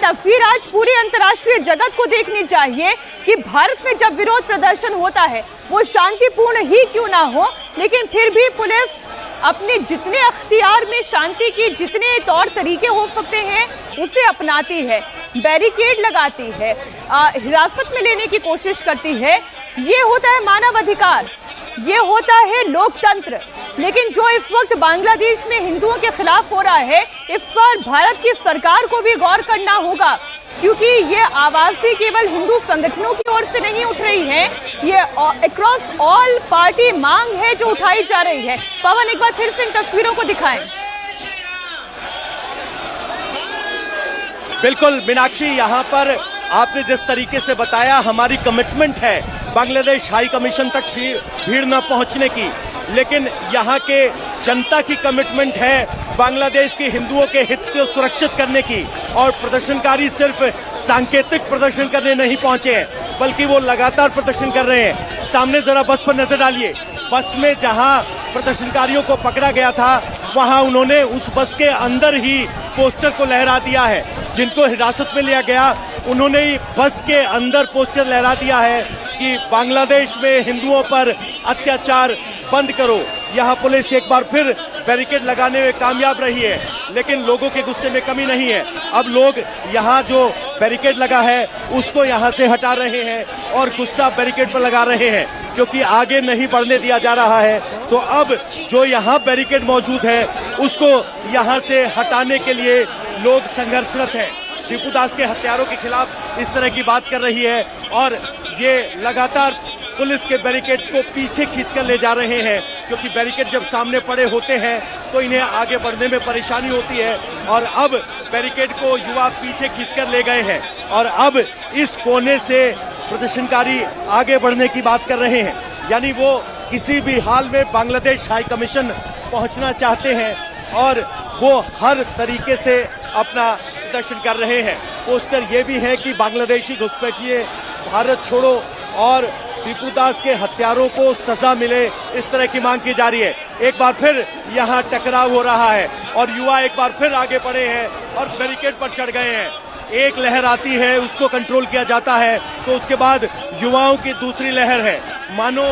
तस्वीर आज पूरे अंतर्राष्ट्रीय जगत को देखनी चाहिए कि भारत में जब विरोध प्रदर्शन होता है वो शांतिपूर्ण ही क्यों ना हो, लेकिन फिर भी पुलिस अपने जितने अख्तियार में शांति की जितने तौर तरीके हो सकते हैं उसे अपनाती है, बैरिकेड लगाती है, हिरासत में लेने की कोशिश करती है। ये होता है मानव अधिकार, ये होता है लोकतंत्र। लेकिन जो इस वक्त बांग्लादेश में हिंदुओं के खिलाफ हो रहा है, इस पर भारत की सरकार को भी गौर करना होगा, क्योंकि ये आवाज़ें केवल हिंदू संगठनों की ओर से नहीं उठ रही हैं, ये अक्रॉस ऑल पार्टी मांग है जो उठाई जा रही है। पवन, एक बार फिर से इन तस्वीरों को दिखाएं। बिल्कुल मीनाक्षी, यहाँ पर आपने जिस तरीके से बताया, हमारी कमिटमेंट है बांग्लादेश हाई कमीशन तक भीड़ न पहुंचने की, लेकिन यहाँ के जनता की कमिटमेंट है बांग्लादेश के हिंदुओं के हित को सुरक्षित करने की। और प्रदर्शनकारी सिर्फ सांकेतिक प्रदर्शन करने नहीं पहुंचे हैं, बल्कि वो लगातार प्रदर्शन कर रहे हैं। सामने जरा बस पर नजर डालिए, बस में जहां प्रदर्शनकारियों को पकड़ा गया था वहां उन्होंने उस बस के अंदर ही पोस्टर को लहरा दिया है। जिनको हिरासत में लिया गया उन्होंने बस के अंदर पोस्टर लहरा दिया है कि बांग्लादेश में हिंदुओं पर अत्याचार बंद करो। यहाँ पुलिस एक बार फिर बैरिकेड लगाने में कामयाब रही है, लेकिन लोगों के गुस्से में कमी नहीं है। अब लोग यहाँ जो बैरिकेड लगा है उसको यहाँ से हटा रहे हैं और गुस्सा बैरिकेड पर लगा रहे हैं, क्योंकि आगे नहीं बढ़ने दिया जा रहा है। तो अब जो यहाँ बैरिकेड मौजूद है उसको यहाँ से हटाने के लिए लोग संघर्षरत हैं। दीपू दास के हत्यारों के खिलाफ इस तरह की बात कर रही है और ये लगातार पुलिस के बैरिकेड को पीछे खींचकर ले जा रहे हैं, क्योंकि बैरिकेड जब सामने पड़े होते हैं तो इन्हें आगे बढ़ने में परेशानी होती है। और अब बैरिकेड को युवा पीछे खींचकर ले गए हैं और अब इस कोने से प्रदर्शनकारी आगे बढ़ने की बात कर रहे हैं, यानी वो किसी भी हाल में बांग्लादेश हाई कमीशन पहुंचना चाहते हैं और वो हर तरीके से अपना प्रदर्शन कर रहे हैं। पोस्टर ये भी है कि बांग्लादेशी घुसपैठिए भारत छोड़ो और दीपू दास के हत्यारों को सजा मिले, इस तरह की मांग की जा रही है। एक बार फिर यहाँ टकराव हो रहा है और युवा एक बार फिर आगे बढ़े हैं और बैरिकेड पर चढ़ गए हैं। एक लहर आती है, उसको कंट्रोल किया जाता है, तो उसके बाद युवाओं की दूसरी लहर है। मानो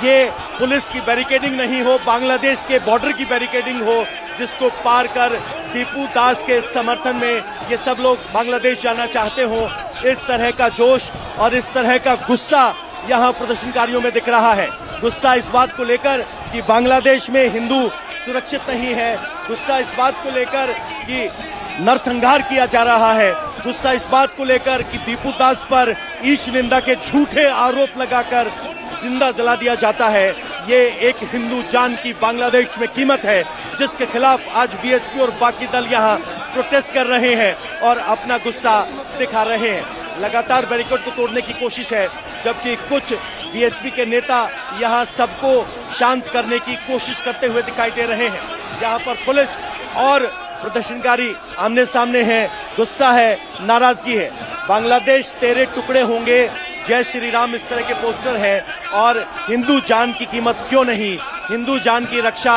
ये पुलिस की बैरिकेडिंग नहीं हो, बांग्लादेश के बॉर्डर की बैरिकेडिंग हो, जिसको पार कर दीपू दास के समर्थन में ये सब लोग बांग्लादेश जाना चाहते हो। इस तरह का जोश और इस तरह का गुस्सा यहाँ प्रदर्शनकारियों में दिख रहा है। गुस्सा इस बात को लेकर कि बांग्लादेश में हिंदू सुरक्षित नहीं है, गुस्सा इस बात को लेकर कि नरसंहार किया जा रहा है, गुस्सा इस बात को लेकर कि दीपू दास पर ईश निंदा के झूठे आरोप लगाकर जिंदा जला दिया जाता है। ये एक हिंदू जान की बांग्लादेश में कीमत है, जिसके खिलाफ आज वीएचपी और बाकी दल यहाँ प्रोटेस्ट कर रहे हैं और अपना गुस्सा दिखा रहे हैं। लगातार बैरिकेड को तोड़ने की कोशिश है, जबकि कुछ वीएचपी के नेता यहाँ सबको शांत करने की कोशिश करते हुए दिखाई दे रहे हैं। यहाँ पर पुलिस और प्रदर्शनकारी आमने सामने हैं, गुस्सा है, नाराजगी है। बांग्लादेश तेरे टुकड़े होंगे, जय श्री राम, इस तरह के पोस्टर हैं और हिंदू जान की कीमत क्यों नहीं, हिंदू जान की रक्षा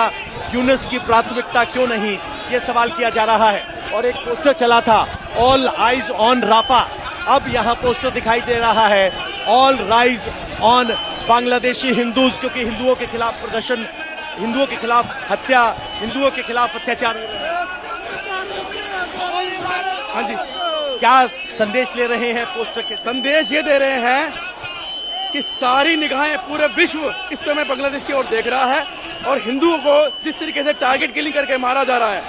यूनिस की प्राथमिकता क्यों नहीं, ये सवाल किया जा रहा है। और एक पोस्टर चला था, ऑल आइज ऑन रापा, अब यहाँ पोस्टर दिखाई दे रहा है, all rise on Bangladeshi Hindus, क्योंकि हिंदुओं के खिलाफ प्रदर्शन, हिंदुओं के खिलाफ हत्या, हिंदुओं के खिलाफ अत्याचार हो रहे हैं। हाँ जी, क्या संदेश ले रहे हैं पोस्टर के? संदेश ये दे रहे हैं कि सारी निगाहें, पूरे विश्व इस समय बांग्लादेश की ओर देख रहा है और हिंदुओं को जिस तरीके से टारगेट किलिंग करके मारा जा रहा है,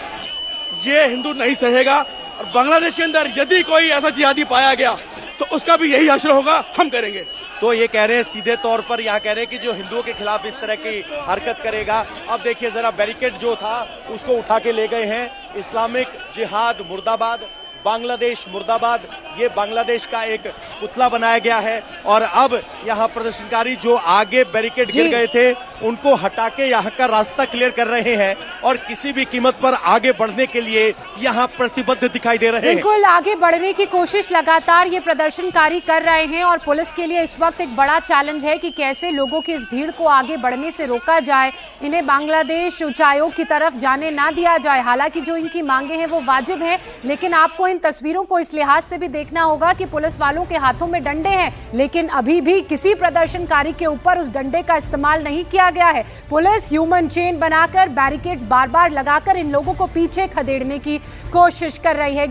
ये हिंदू नहीं सहेगा। और बांग्लादेश के अंदर यदि कोई ऐसा जिहादी पाया गया तो उसका भी यही हश्र होगा, हम करेंगे। तो ये कह रहे हैं, सीधे तौर पर यहाँ कह रहे हैं कि जो हिंदुओं के खिलाफ इस तरह की हरकत करेगा। अब देखिए जरा, बैरिकेड जो था उसको उठा के ले गए हैं। इस्लामिक जिहाद मुर्दाबाद, बांग्लादेश मुर्दाबाद, ये बांग्लादेश का एक पुतला बनाया गया है। और अब यहाँ प्रदर्शनकारी जो आगे बैरिकेड गिर गए थे उनको हटा के यहाँ का रास्ता क्लियर कर रहे हैं और किसी भी कीमत पर आगे बढ़ने के लिए यहाँ प्रतिबद्ध दिखाई दे रहे हैं। बिल्कुल आगे बढ़ने की कोशिश लगातार ये प्रदर्शनकारी कर रहे हैं और पुलिस के लिए इस वक्त एक बड़ा चैलेंज है कि कैसे लोगों की इस भीड़ को आगे बढ़ने से रोका जाए, इन्हें बांग्लादेश उच्चायोग की तरफ जाने ना दिया जाए। हालांकि जो इनकी मांगे हैं वो वाजिब है, लेकिन आपको इन इन तस्वीरों को इस लिहाज से भी देखना होगा कि पुलिस वालों के हाथों में डंडे हैं, लेकिन अभी भी किसी प्रदर्शनकारी के ऊपर उस डंडे का इस्तेमाल नहीं किया गया है। पुलिस ह्यूमन चेन बनाकर बैरिकेड्स बार बार लगाकर इन लोगों को पीछे खदेड़ने की कोशिश कर रही है।